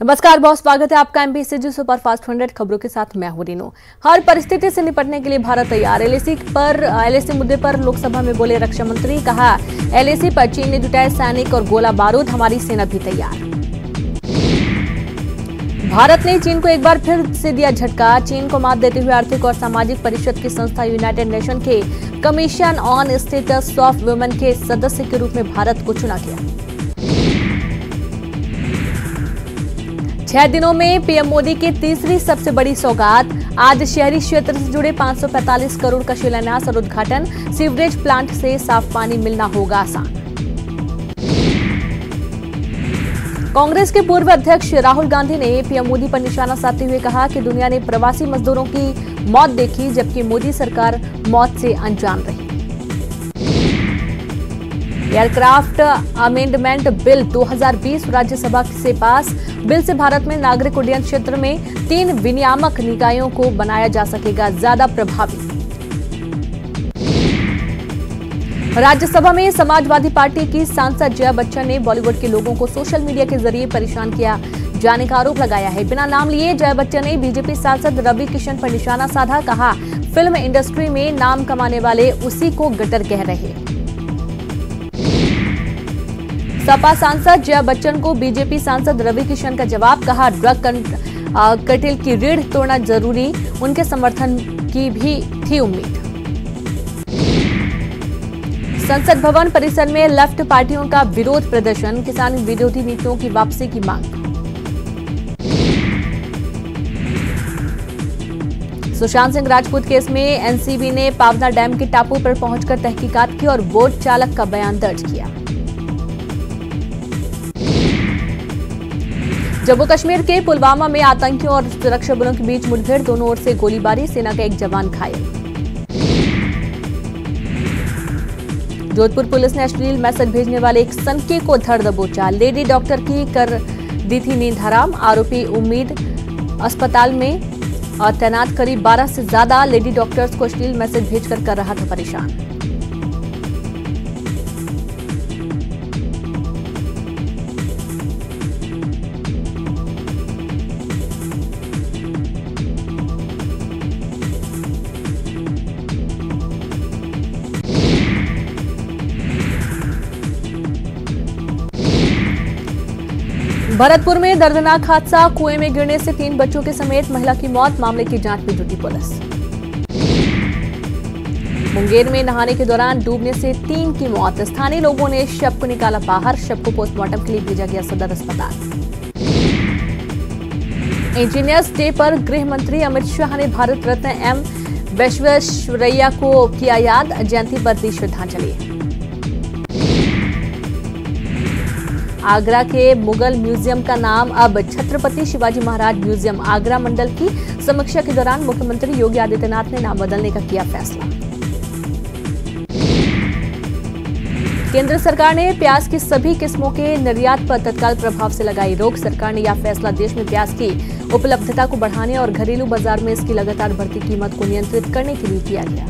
नमस्कार, बहुत स्वागत है आपका एमपीसीजी सुपरफास्ट 100 खबरों के साथ मैं हूं रीनू। हर परिस्थिति से निपटने के लिए भारत तैयार। एलएसी मुद्दे पर लोकसभा में बोले रक्षा मंत्री, कहा एलएसी पर चीन ने जुटाए सैनिक और गोला बारूद, हमारी सेना भी तैयार। भारत ने चीन को एक बार फिर से दिया झटका। चीन को मात देते हुए आर्थिक और सामाजिक परिषद की संस्था यूनाइटेड नेशन के commission on status of women के सदस्य के रूप में भारत को चुना गया। 6 दिनों में पीएम मोदी की तीसरी सबसे बड़ी सौगात। आज शहरी क्षेत्र से जुड़े 545 करोड़ का शिलान्यास और उद्घाटन। सीवरेज प्लांट से साफ पानी मिलना होगा आसान। कांग्रेस के पूर्व अध्यक्ष राहुल गांधी ने पीएम मोदी पर निशाना साधते हुए कहा कि दुनिया ने प्रवासी मजदूरों की मौत देखी, जबकि मोदी सरकार मौत से अनजान रही। एयरक्राफ्ट अमेंडमेंट बिल 2020 राज्यसभा से पास। बिल से भारत में नागरिक उड्डयन क्षेत्र में 3 विनियामक निकायों को बनाया जा सकेगा ज्यादा प्रभावी। राज्यसभा में समाजवादी पार्टी की सांसद जया बच्चन ने बॉलीवुड के लोगों को सोशल मीडिया के जरिए परेशान किया जाने का आरोप लगाया है। बिना नाम लिए जया बच्चन ने बीजेपी सांसद रवि किशन पर निशाना साधा। कहा, फिल्म इंडस्ट्री में नाम कमाने वाले उसी को गटर कह रहे। सपा सांसद जया बच्चन को बीजेपी सांसद रवि किशन का जवाब। कहा, ड्रग कार्टेल की रीढ़ तोड़ना जरूरी, उनके समर्थन की भी थी उम्मीद। संसद भवन परिसर में लेफ्ट पार्टियों का विरोध प्रदर्शन। किसान विरोधी नीतियों की वापसी की मांग। सुशांत सिंह राजपूत केस में एनसीबी ने पावना डैम के टापू पर पहुंचकर तहकीकात की और बोट चालक का बयान दर्ज किया। जम्मू कश्मीर के पुलवामा में आतंकियों और सुरक्षा बलों के बीच मुठभेड़, दोनों ओर से गोलीबारी, सेना का एक जवान घायल। जोधपुर पुलिस ने अश्लील मैसेज भेजने वाले एक सनकी को धर दबोचा। लेडी डॉक्टर की कर दी थी नींद हराम। आरोपी उम्मीद अस्पताल में तैनात करीब 12 से ज्यादा लेडी डॉक्टर्स को अश्लील मैसेज भेजकर कर रहा था परेशान। भरतपुर में दर्दनाक हादसा। कुएं में गिरने से 3 बच्चों के समेत महिला की मौत। मामले की जांच में जुटी पुलिस। मुंगेर में नहाने के दौरान डूबने से 3 की मौत। स्थानीय लोगों ने शव को निकाला बाहर। शव को पोस्टमार्टम के लिए भेजा गया सदर अस्पताल। इंजीनियर्स डे पर गृह मंत्री अमित शाह ने भारत रत्न एम विश्वेश्वरैया को किया याद। जयंती पर दी श्रद्धांजलि। आगरा के मुगल म्यूजियम का नाम अब छत्रपति शिवाजी महाराज म्यूजियम। आगरा मंडल की समीक्षा के दौरान मुख्यमंत्री योगी आदित्यनाथ ने नाम बदलने का किया फैसला। केंद्र सरकार ने प्याज की सभी किस्मों के निर्यात पर तत्काल प्रभाव से लगाई रोक। सरकार ने यह फैसला देश में प्याज की उपलब्धता को बढ़ाने और घरेलू बाजार में इसकी लगातार बढ़ती कीमत को नियंत्रित करने के लिए किया गया।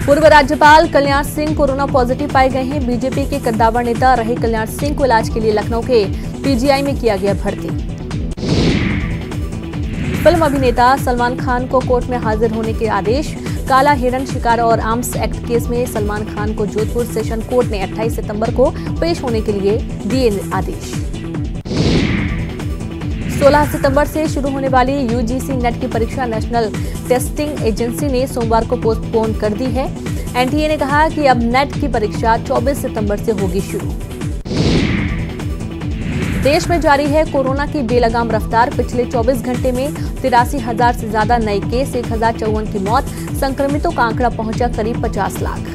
पूर्व राज्यपाल कल्याण सिंह कोरोना पॉजिटिव पाए गए हैं। बीजेपी के कद्दावर नेता रहे कल्याण सिंह को इलाज के लिए लखनऊ के पीजीआई में किया गया भर्ती। फिल्म अभिनेता सलमान खान को कोर्ट में हाजिर होने के आदेश। काला हिरण शिकार और आर्म्स एक्ट केस में सलमान खान को जोधपुर सेशन कोर्ट ने 28 सितंबर को पेश होने के लिए दिए आदेश। 16 सितंबर से शुरू होने वाली यूजीसी नेट की परीक्षा नेशनल टेस्टिंग एजेंसी ने सोमवार को पोस्टपोन कर दी है। एनटीए ने कहा कि अब नेट की परीक्षा 24 सितंबर से होगी शुरू। देश में जारी है कोरोना की बेलगाम रफ्तार। पिछले 24 घंटे में 83,000 से ज्यादा नए केस, 1054 की मौत। संक्रमितों का आंकड़ा पहुंचा करीब 50 लाख।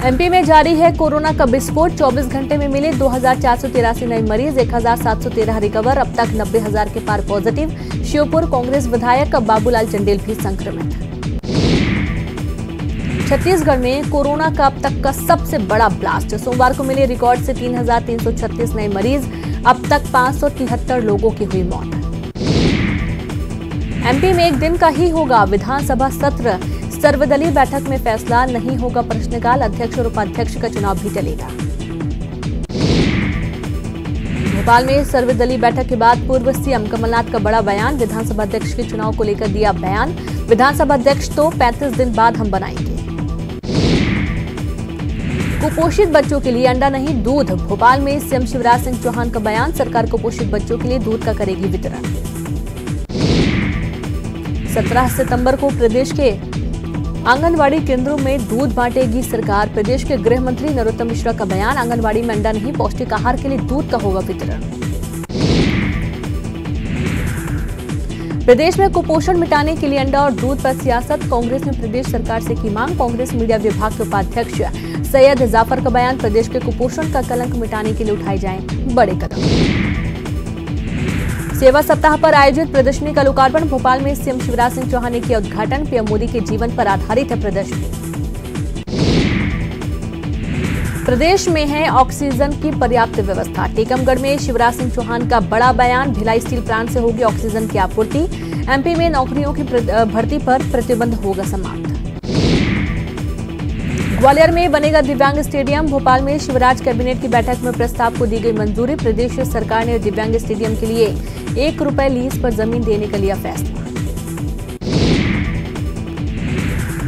एमपी में जारी है कोरोना का विस्फोट। 24 घंटे में मिले 2,483 नए मरीज, 1,713 रिकवर। अब तक 90,000 के पार पॉजिटिव। श्योपुर कांग्रेस विधायक बाबूलाल चंडेल भी संक्रमित। छत्तीसगढ़ में कोरोना का अब तक का सबसे बड़ा ब्लास्ट। सोमवार को मिले रिकॉर्ड से 3,336 नए मरीज। अब तक 573 लोगों की हुई मौत। एमपी में एक दिन का ही होगा विधानसभा सत्र। सर्वदलीय बैठक में फैसला नहीं होगा प्रश्नकाल। अध्यक्ष और उपाध्यक्ष का चुनाव भी टलेगा। भोपाल में सर्वदलीय बैठक के बाद पूर्व सीएम कमलनाथ का बड़ा बयान। विधानसभा अध्यक्ष के चुनाव को लेकर दिया बयान। विधानसभा अध्यक्ष तो 35 दिन बाद हम बनाएंगे। कुपोषित बच्चों के लिए अंडा नहीं दूध। भोपाल में सीएम शिवराज सिंह चौहान का बयान। सरकार कुपोषित बच्चों के लिए दूध का करेगी वितरण। 17 सितंबर को प्रदेश के आंगनवाड़ी केंद्रों में दूध बांटेगी सरकार। प्रदेश के गृह मंत्री नरोत्तम मिश्रा का बयान। आंगनवाड़ी में अंडा नहीं, पौष्टिक आहार के लिए दूध का होगा वितरण। प्रदेश में कुपोषण मिटाने के लिए अंडा और दूध पर सियासत। कांग्रेस ने प्रदेश सरकार से की मांग। कांग्रेस मीडिया विभाग के उपाध्यक्ष सैयद जाफर का बयान। प्रदेश के कुपोषण का कलंक मिटाने के लिए उठाए जाएं बड़े कदम। सेवा सप्ताह पर आयोजित प्रदर्शनी का लोकार्पण। भोपाल में सीएम शिवराज सिंह चौहान ने किया उद्घाटन। पीएम मोदी के जीवन पर आधारित है प्रदर्शनी। प्रदेश में है ऑक्सीजन की पर्याप्त व्यवस्था। टीकमगढ़ में शिवराज सिंह चौहान का बड़ा बयान। भिलाई स्टील प्लांट से होगी ऑक्सीजन की आपूर्ति। एमपी में नौकरियों की भर्ती पर प्रतिबंध होगा समाप्त। ग्वालियर में बनेगा दिव्यांग स्टेडियम। भोपाल में शिवराज कैबिनेट की बैठक में प्रस्ताव को दी गई मंजूरी। प्रदेश सरकार ने दिव्यांग स्टेडियम के लिए ₹1 लीज पर जमीन देने का लिया फैसला।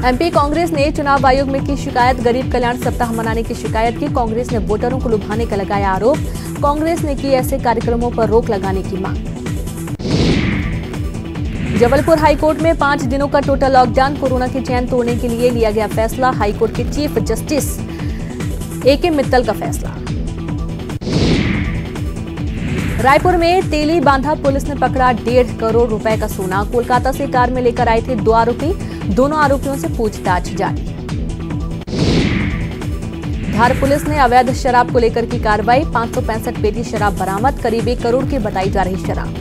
एमपी कांग्रेस ने चुनाव आयोग में की शिकायत। गरीब कल्याण सप्ताह मनाने की शिकायत की। कांग्रेस ने वोटरों को लुभाने का लगाया आरोप। कांग्रेस ने की ऐसे कार्यक्रमों पर रोक लगाने की मांग। जबलपुर हाईकोर्ट में 5 दिनों का टोटल लॉकडाउन। कोरोना की चैन तोड़ने के लिए लिया गया फैसला। हाईकोर्ट के चीफ जस्टिस AK मित्तल का फैसला। रायपुर में तेली बांधा पुलिस ने पकड़ा ₹1.5 करोड़ का सोना। कोलकाता से कार में लेकर आए थे 2 आरोपी। दोनों आरोपियों से पूछताछ जारी। धार पुलिस ने अवैध शराब को लेकर की कार्रवाई। 565 पेटी शराब बरामद। करीब 1 करोड़ की बताई जा रही शराब।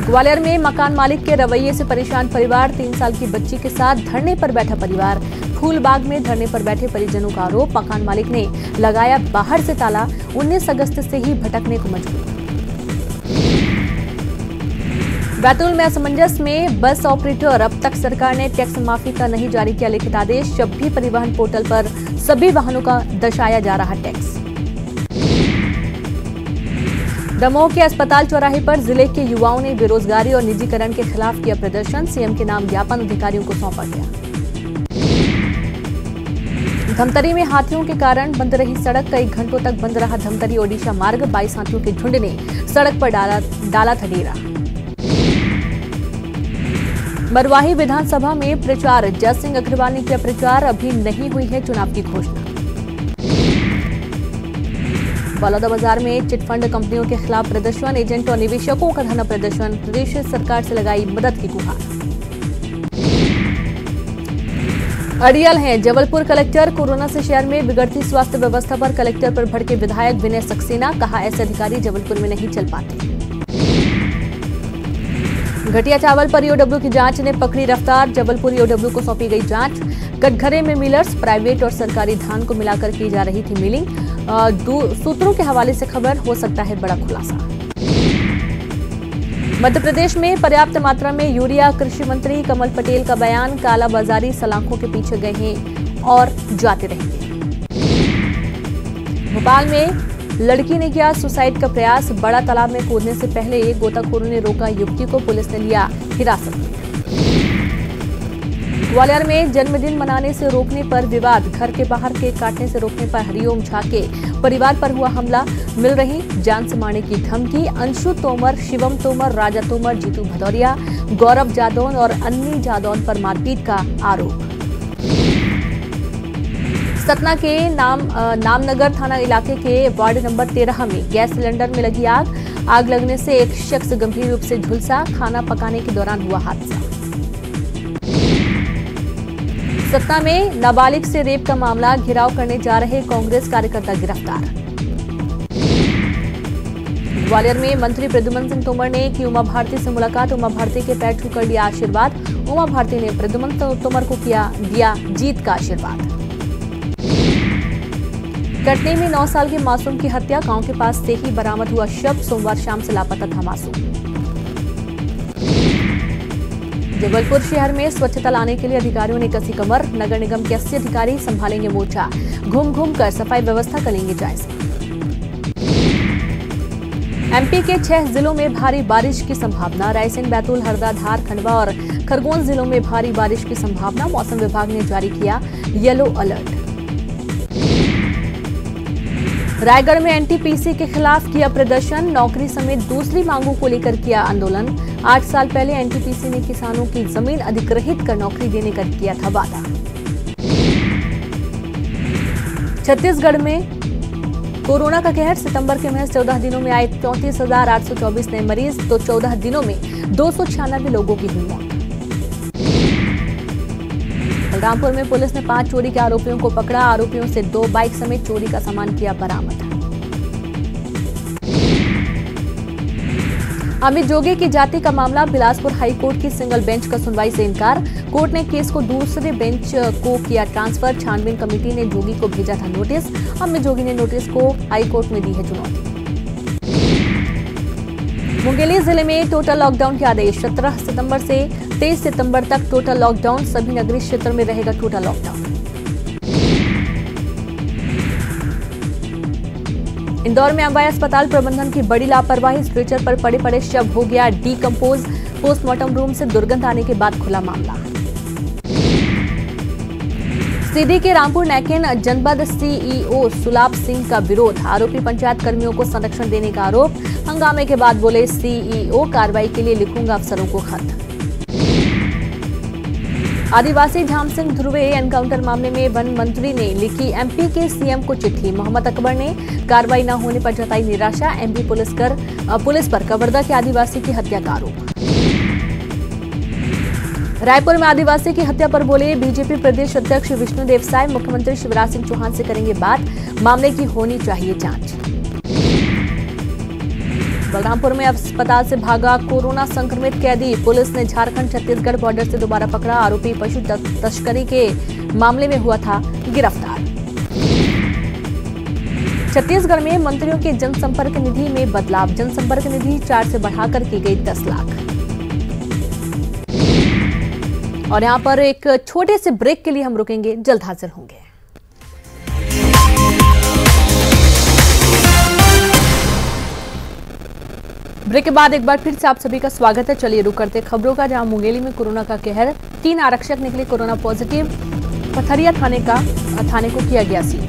ग्वालियर में मकान मालिक के रवैये से परेशान परिवार। 3 साल की बच्ची के साथ धरने पर बैठा परिवार। फूलबाग में धरने पर बैठे परिजनों का आरोप। मकान मालिक ने लगाया बाहर से ताला। 19 अगस्त से ही भटकने को मजबूर। बैतूल में असमंजस में बस ऑपरेटर। अब तक सरकार ने टैक्स माफी का नहीं जारी किया लिखित आदेश। जब भी परिवहन पोर्टल पर सभी वाहनों का दर्शाया जा रहा टैक्स। दमोह के अस्पताल चौराहे पर जिले के युवाओं ने बेरोजगारी और निजीकरण के खिलाफ किया प्रदर्शन। सीएम के नाम ज्ञापन अधिकारियों को सौंपा गया। धमतरी में हाथियों के कारण बंद रही सड़क। कई घंटों तक बंद रहा धमतरी ओडिशा मार्ग। 22 हाथियों के झुंड ने सड़क पर डाला था डेरा। मरवाही विधानसभा में प्रचार। जय सिंह अग्रवाल ने किया प्रचार। अभी नहीं हुई है चुनाव की घोषणा। बलौदाबाजार में चिटफंड कंपनियों के खिलाफ प्रदर्शन। एजेंट और निवेशकों का धरना प्रदर्शन। प्रदेश सरकार से लगाई मदद की गुहार। अड़ियल हैं जबलपुर कलेक्टर। कोरोना से शहर में बिगड़ती स्वास्थ्य व्यवस्था पर कलेक्टर पर भड़के विधायक विनय सक्सेना। कहा ऐसे अधिकारी जबलपुर में नहीं चल पाते। घटिया चावल पर ईओडब्ल्यू की जांच ने पकड़ी रफ्तार। जबलपुर ईओडब्ल्यू को सौंपी गई जांच। कटघरे में मिलर्स, प्राइवेट और सरकारी धान को मिलाकर की जा रही थी मिलिंग। सूत्रों के हवाले से खबर। हो सकता है बड़ा खुलासा। मध्य प्रदेश में पर्याप्त मात्रा में यूरिया। कृषि मंत्री कमल पटेल का बयान। कालाबाजारी सलाखों के पीछे गए हैं और जाते रहेंगे। भोपाल में लड़की ने किया सुसाइड का प्रयास। बड़ा तालाब में कूदने से पहले गोताखोरों ने रोका युवती को। पुलिस ने लिया हिरासत में। ग्वालियर में जन्मदिन मनाने से रोकने पर विवाद। घर के बाहर केक काटने से रोकने पर हरिओम झा के परिवार पर हुआ हमला। मिल रही जान से मारने की धमकी। अंशु तोमर, शिवम तोमर, राजा तोमर, जीतू भदौरिया, गौरव जादौन और अन्नी जादौन पर मारपीट का आरोप। सतना के नामनगर थाना इलाके के वार्ड नंबर 13 में गैस सिलेंडर में लगी आग। आग लगने से एक शख्स गंभीर रूप से झुलसा। खाना पकाने के दौरान हुआ हादसा। सतना में नाबालिग से रेप का मामला। घेराव करने जा रहे कांग्रेस कार्यकर्ता गिरफ्तार। ग्वालियर में मंत्री प्रद्युमन सिंह तोमर ने की उमा भारती से मुलाकात। उमा भारती के पैर छूकर लिया आशीर्वाद। उमा भारती ने प्रद्युमन तोमर को दिया जीत का आशीर्वाद। कटनी में 9 साल के मासूम की हत्या। गांव के पास से ही बरामद हुआ शव। सोमवार शाम से लापता था मासूम। जबलपुर शहर में स्वच्छता लाने के लिए अधिकारियों ने कसी कमर। नगर निगम के 80 अधिकारी संभालेंगे मोर्चा। घूम घूम कर सफाई व्यवस्था करेंगे जायजा। एमपी के 6 जिलों में भारी बारिश की संभावना। रायसेन, बैतूल, हरदा, धार, खंडवा और खरगोन जिलों में भारी बारिश की संभावना। मौसम विभाग ने जारी किया येलो अलर्ट। रायगढ़ में एनटीपीसी के खिलाफ किया प्रदर्शन। नौकरी समेत दूसरी मांगों को लेकर किया आंदोलन। 8 साल पहले एनटीपीसी ने किसानों की जमीन अधिग्रहित कर नौकरी देने का किया था वादा। छत्तीसगढ़ में कोरोना का कहर। सितंबर के महज 14 दिनों में आए 34,824 नए मरीज, तो 14 दिनों में 296 लोगों की हुई मौत। बलरामपुर में पुलिस ने 5 चोरी के आरोपियों को पकड़ा। आरोपियों से 2 बाइक समेत चोरी का सामान किया बरामद। अमित जोगी की जाति का मामला। बिलासपुर हाईकोर्ट की सिंगल बेंच का सुनवाई से इनकार। कोर्ट ने केस को दूसरे बेंच को किया ट्रांसफर। छानबीन कमेटी ने जोगी को भेजा था नोटिस। अमित जोगी ने नोटिस को हाईकोर्ट में दी है चुनौती। मुंगेली जिले में टोटल लॉकडाउन के आदेश। 17 सितंबर से 23 सितंबर तक टोटल लॉकडाउन। सभी नगरीय क्षेत्र में रहेगा टोटल लॉकडाउन। इंदौर में अम्बाई अस्पताल प्रबंधन की बड़ी लापरवाही। स्ट्रेचर पर पड़े पड़े शव हो गया डीकंपोज। पोस्टमार्टम रूम से दुर्गंध आने के बाद खुला मामला। सीधी के रामपुर नैकेन जनपद सीईओ सुलाभ सिंह का विरोध। आरोपी पंचायत कर्मियों को संरक्षण देने का आरोप। हंगामे के बाद बोले सीईओ, कार्रवाई के लिए लिखूंगा अफसरों को खत। आदिवासी झाम सिंह ध्रुवे एनकाउंटर मामले में वन मंत्री ने लिखी एमपी के सीएम को चिट्ठी। मोहम्मद अकबर ने कार्रवाई न होने पर जताई निराशा। एमपी पुलिस पर कवर्धा के आदिवासी की हत्या का आरोप। रायपुर में आदिवासी की हत्या पर बोले बीजेपी प्रदेश अध्यक्ष विष्णुदेव साय। मुख्यमंत्री शिवराज सिंह चौहान से करेंगे बात। मामले की होनी चाहिए जांच। बलरामपुर में अस्पताल से भागा कोरोना संक्रमित कैदी। पुलिस ने झारखंड छत्तीसगढ़ बॉर्डर से दोबारा पकड़ा। आरोपी पशु तस्करी के मामले में हुआ था गिरफ्तार। छत्तीसगढ़ में मंत्रियों के जनसंपर्क निधि में बदलाव। जनसंपर्क निधि 4 से बढ़ाकर की गई 10 लाख। और यहां पर एक छोटे से ब्रेक के लिए हम रुकेंगे, जल्द हाजिर होंगे। ब्रेक के बाद एक बार फिर से आप सभी का स्वागत है। चलिए रुक करते खबरों का, जहां मुंगेली में कोरोना का कहर। 3 आरक्षक निकले कोरोना पॉजिटिव। पथरिया थाने को किया गया सील।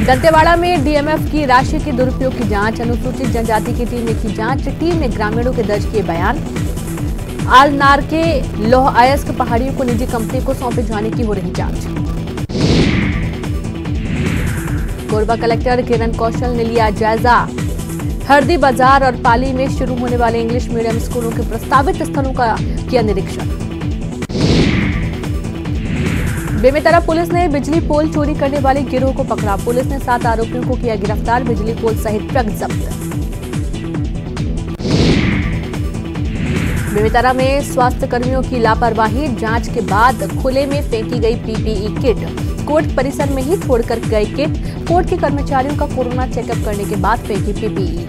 दंतेवाड़ा में डीएमएफ की राशि के दुरुपयोग की जांच। अनुसूचित जनजाति की टीम ने की जांच। टीम ने ग्रामीणों के दर्ज किए बयान। आलनार के लोह अयस्क पहाड़ियों को निजी कंपनी को सौंपे जाने की हो रही जांच। कोरबा कलेक्टर किरण कौशल ने लिया जायजा। हरदी बाजार और पाली में शुरू होने वाले इंग्लिश मीडियम स्कूलों के प्रस्तावित स्थलों का किया निरीक्षण। बेमेतरा पुलिस ने बिजली पोल चोरी करने वाले गिरोह को पकड़ा। पुलिस ने 7 आरोपियों को किया गिरफ्तार। बिजली पोल सहित ट्रक जब्त। बेमेतरा में स्वास्थ्य कर्मियों की लापरवाही। जांच के बाद खुले में फेंकी गई पीपीई किट। कोर्ट परिसर में ही छोड़कर गई किट। कोर्ट के कर्मचारियों का कोरोना चेकअप करने के बाद फेंकी पीपीई।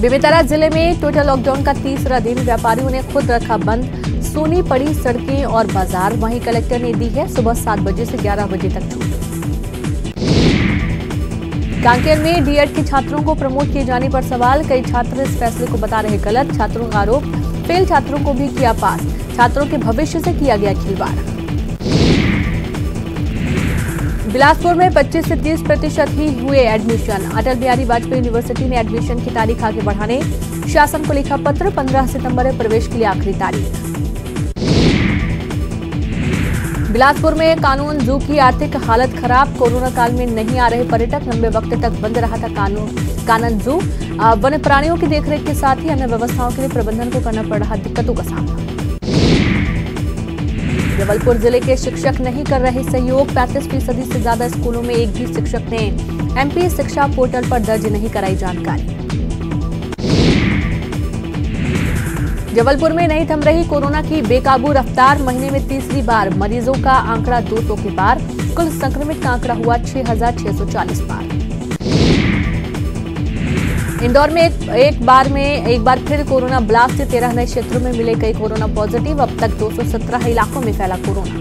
बेमेतरा जिले में टोटल लॉकडाउन का 3रा दिन। व्यापारियों ने खुद रखा बंद। सूनी पड़ी सड़कें और बाजार। वहीं कलेक्टर ने दी है सुबह 7 बजे से 11 बजे तक छूट। कांकेर में डीएड के छात्रों को प्रमोट किए जाने पर सवाल। कई छात्र इस फैसले को बता रहे गलत। छात्रों का आरोप, फेल छात्रों को भी किया पास। छात्रों के भविष्य से किया गया खिलवाड़। बिलासपुर में 25 से 30% ही हुए एडमिशन। अटल बिहारी वाजपेयी यूनिवर्सिटी ने एडमिशन की तारीख आगे बढ़ाने शासन को लिखा पत्र। 15 सितंबर है प्रवेश के लिए आखिरी तारीख। बिलासपुर में कानून जू की आर्थिक हालत खराब। कोरोना काल में नहीं आ रहे पर्यटक। लंबे वक्त तक बंद रहा था कानन जू। वन्य प्राणियों की देखरेख के साथ ही अन्य व्यवस्थाओं के लिए प्रबंधन को करना पड़ रहा दिक्कतों का सामना। जबलपुर जिले के शिक्षक नहीं कर रहे सहयोग। 35% से ज्यादा स्कूलों में एक भी शिक्षक ने एमपी शिक्षा पोर्टल पर दर्ज नहीं कराई जानकारी। जबलपुर में नहीं थम रही कोरोना की बेकाबू रफ्तार। महीने में तीसरी बार मरीजों का आंकड़ा 200 के पार। कुल संक्रमित का आंकड़ा हुआ 6,640 पार। इंदौर में एक बार फिर कोरोना ब्लास्ट। 13 नए क्षेत्रों में मिले कई कोरोना पॉजिटिव। अब तक 217 इलाकों में फैला कोरोना।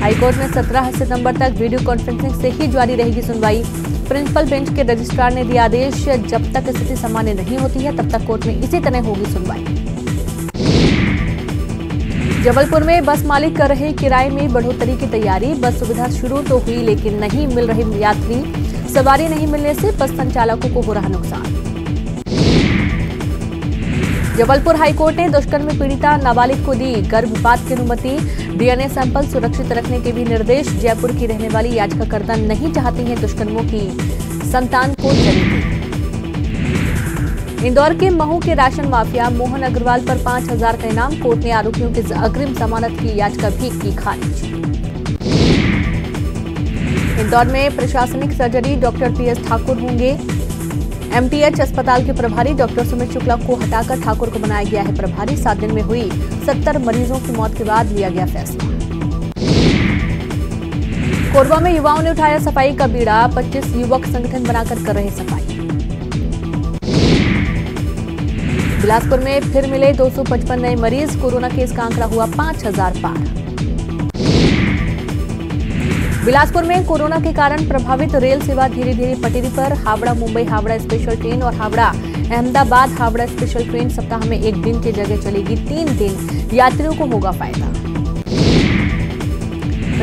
हाईकोर्ट में 17 सितंबर तक वीडियो कॉन्फ्रेंसिंग से ही जारी रहेगी सुनवाई। प्रिंसिपल बेंच के रजिस्ट्रार ने दिया आदेश, जब तक स्थिति सामान्य नहीं होती है तब तक कोर्ट में इसी तरह होगी सुनवाई। जबलपुर में बस मालिक कर रहे किराए में बढ़ोतरी की तैयारी। बस सुविधा शुरू तो हुई लेकिन नहीं मिल रहे यात्री। सवारी नहीं मिलने से बस संचालकों को हो रहा नुकसान। जबलपुर हाईकोर्ट ने दुष्कर्म पीड़िता नाबालिग को दी गर्भपात की अनुमति। डीएनए सैंपल सुरक्षित रखने के भी निर्देश। जयपुर की रहने वाली याचिकाकर्ता नहीं चाहती है दुष्कर्मों की संतान को जन्म दे। इंदौर के महू के राशन माफिया मोहन अग्रवाल पर 5,000 का इनाम। कोर्ट ने आरोपियों की अग्रिम जमानत की याचिका भी की खारिज। इंदौर में प्रशासनिक सर्जरी डॉक्टर पीएस ठाकुर होंगे। एमटीएच अस्पताल के प्रभारी डॉक्टर सुमित शुक्ला को हटाकर ठाकुर को बनाया गया है प्रभारी। 7 दिन में हुई 70 मरीजों की मौत के बाद लिया गया फैसला। कोरबा में युवाओं ने उठाया सफाई का बीड़ा। 25 युवक संगठन बनाकर कर रहे सफाई। बिलासपुर में फिर मिले 255 नए मरीज। कोरोना केस का आंकड़ा हुआ 5,000 पार। बिलासपुर में कोरोना के कारण प्रभावित रेल सेवा धीरे धीरे पटरी पर। हावड़ा मुंबई हावड़ा स्पेशल ट्रेन और हावड़ा अहमदाबाद हावड़ा स्पेशल ट्रेन सप्ताह में 1 दिन की जगह चलेगी 3 दिन। यात्रियों को होगा फायदा।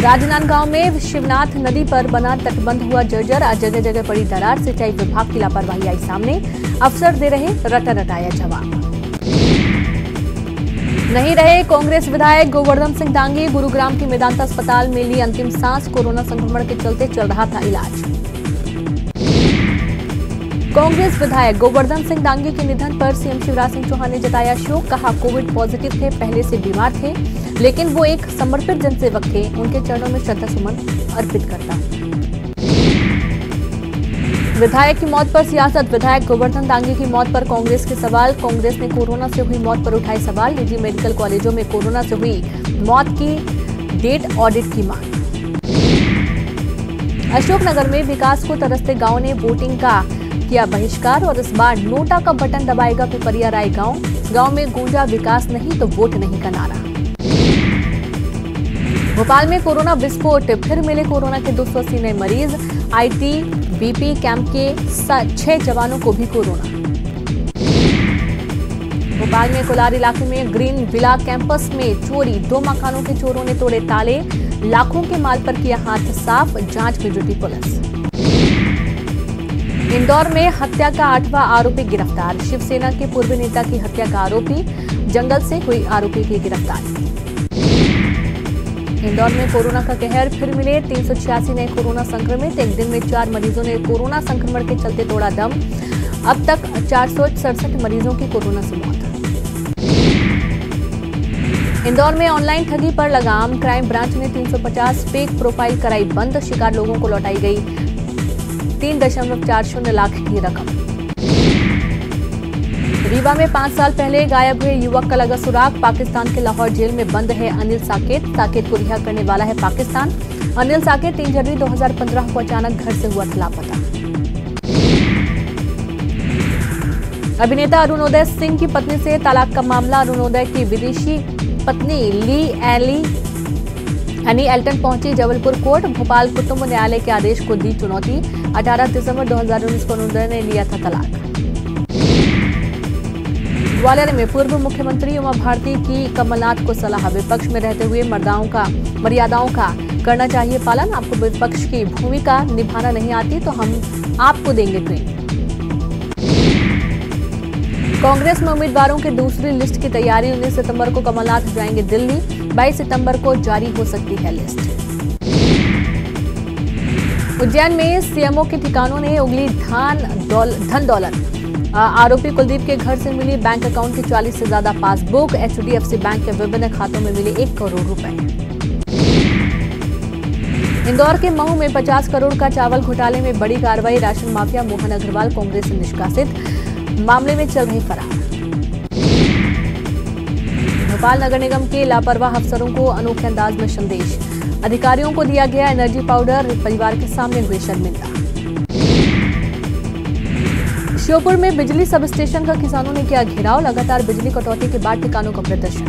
राजनांदगांव में शिवनाथ नदी पर बना तटबंध हुआ जर्जर। आज जगह जगह पड़ी दरार। सिंचाई विभाग की लापरवाही आई सामने। अफसर दे रहे रटा-रटाया जवाब। नहीं रहे कांग्रेस विधायक गोवर्धन सिंह डांगी। गुरुग्राम के मेदांता अस्पताल में ली अंतिम सांस। कोरोना संक्रमण के चलते चल रहा था इलाज। कांग्रेस विधायक गोवर्धन सिंह डांगी के निधन पर सीएम शिवराज सिंह चौहान ने जताया शोक। कहा कोविड पॉजिटिव थे, पहले से बीमार थे, लेकिन वो एक समर्पित जनसेवक थे। उनके चरणों में श्रद्धा सुमन अर्पित करता। विधायक की मौत पर सियासत। विधायक गोवर्धन डांगी की मौत पर कांग्रेस के सवाल। कांग्रेस ने कोरोना से हुई मौत पर उठाए सवाल। निजी मेडिकल कॉलेजों में कोरोना से हुई मौत की डेट ऑडिट की मांग। अशोकनगर में विकास को तरसते गांव ने वोटिंग का किया बहिष्कार और इस बार नोटा का बटन दबाएगा पिपरिया राय गांव। गांव में गूंजा विकास नहीं तो वोट नहीं का नारा। भोपाल में कोरोना विस्फोट। फिर मिले कोरोना के 280 नए मरीज। आईटी बीपी कैंप के 6 जवानों को भी कोरोना। भोपाल में कोलार इलाके में ग्रीन विला कैंपस में चोरी। 2 मकानों के चोरों ने तोड़े ताले। लाखों के माल पर किया हाथ साफ। जांच में जुटी पुलिस। इंदौर में हत्या का 8वां आरोपी गिरफ्तार। शिवसेना के पूर्व नेता की हत्या का आरोपी। जंगल से हुई आरोपी की गिरफ्तारी। इंदौर में कोरोना का कहर। फिर मिले 386 नए कोरोना संक्रमित। एक दिन में 4 मरीजों ने कोरोना संक्रमण के चलते तोड़ा दम। अब तक 467 मरीजों की कोरोना से मौत। इंदौर में ऑनलाइन ठगी पर लगाम। क्राइम ब्रांच ने 350 फेक प्रोफाइल कराई बंद। शिकार लोगों को लौटाई गई 3.40 लाख की रकम। रीवा में 5 साल पहले गायब हुए युवक का लगा सुराग। पाकिस्तान के लाहौर जेल में बंद है अनिल साकेत। साकेत को रिहा करने वाला है पाकिस्तान। अनिल साकेत 3 जनवरी 2015 को अचानक घर से हुआ था लापता। अभिनेता अरुणोदय सिंह की पत्नी से तलाक का मामला। अरुणोदय की विदेशी पत्नी एनी एल्टन पहुंची जबलपुर कोर्ट। भोपाल कुटुंब न्यायालय के आदेश को दी चुनौती। 18 दिसंबर 2019 को अरुणोदय ने लिया था तलाक। ग्वालियर में पूर्व मुख्यमंत्री उमा भारती की कमलनाथ को सलाह। विपक्ष में रहते हुए मर्यादाओं का करना चाहिए पालन। आपको विपक्ष की भूमिका निभाना नहीं आती तो हम आपको देंगे ट्रेनिंग। कांग्रेस में उम्मीदवारों की दूसरी लिस्ट की तैयारी। 19 सितंबर को कमलनाथ जाएंगे दिल्ली। 22 सितंबर को जारी हो सकती है लिस्ट। उज्जैन में सीएमओ के ठिकानों ने उगली धन दौलत। आरोपी कुलदीप के घर से मिली बैंक अकाउंट की 40 से ज्यादा पासबुक। एचडीएफसी बैंक के विभिन्न खातों में मिले 1 करोड़ रुपए। इंदौर के महू में 50 करोड़ का चावल घोटाले में बड़ी कार्रवाई। राशन माफिया मोहन अग्रवाल कांग्रेस से निष्कासित। मामले में चल रहे फरार। भोपाल नगर निगम के लापरवाह अफसरों को अनोखे अंदाज में संदेश। अधिकारियों को दिया गया एनर्जी पाउडर। परिवार के सामने हुए शर्मिंदा। श्योपुर में बिजली सब स्टेशन का किसानों ने किया घेराव। लगातार बिजली कटौती के बाद किसानों का प्रदर्शन।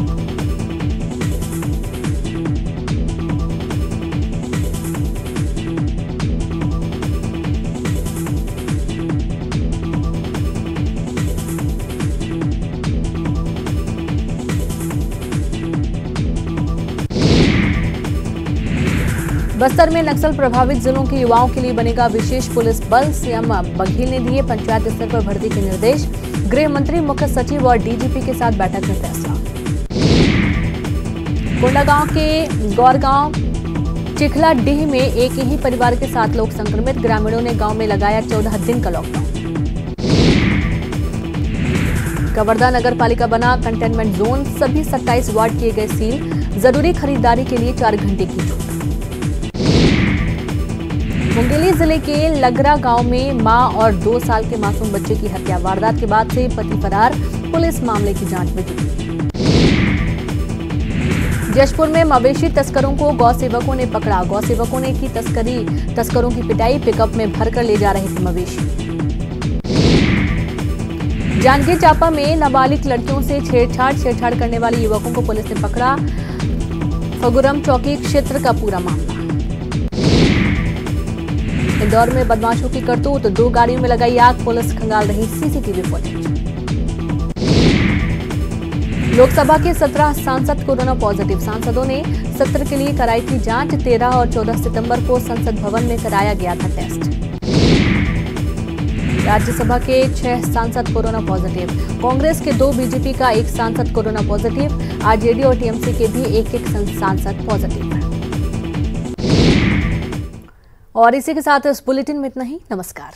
बस्तर में नक्सल प्रभावित जिलों के युवाओं के लिए बनेगा विशेष पुलिस बल। सीएम बघेल ने दिए पंचायत स्तर पर भर्ती के निर्देश। गृह मंत्री, मुख्य सचिव और डीजीपी के साथ बैठक में फैसला। कोंडागांव के गौरगांव चिखलाडीह में एक ही परिवार के 7 लोग संक्रमित। ग्रामीणों ने गांव में लगाया 14 दिन का लॉकडाउन। कवर्धा नगर पालिका बना कंटेनमेंट जोन। सभी 27 वार्ड किए गए सील। जरूरी खरीदारी के लिए 4 घंटे की छूट। मुंगेली जिले के लगरा गांव में मां और 2 साल के मासूम बच्चे की हत्या। वारदात के बाद से पति फरार। पुलिस मामले की जांच में जुटी। जशपुर में मवेशी तस्करों को गौसेवकों ने पकड़ा। गौसेवकों ने की तस्करों की पिटाई। पिकअप में भरकर ले जा रहे थे मवेशी। जांजगीर चांपा में नाबालिग लड़कियों से छेड़छाड़ करने वाले युवकों को पुलिस ने पकड़ा। फगुरम चौकी क्षेत्र का पूरा मामला। इंदौर में बदमाशों की करतूत। 2 गाड़ियों में लगाई आग। पुलिस खंगाल रही सीसीटीवी फुटेज। लोकसभा के 17 सांसद कोरोना पॉजिटिव। सांसदों ने सत्र के लिए कराई थी जांच। 13 और 14 सितंबर को संसद भवन में कराया गया था टेस्ट। राज्यसभा के 6 सांसद कोरोना पॉजिटिव। कांग्रेस के 2, बीजेपी का 1 सांसद कोरोना पॉजिटिव। आरजेडी और टीएमसी के भी 1-1 सांसद पॉजिटिव। और इसी के साथ इस बुलेटिन में इतना ही। नमस्कार।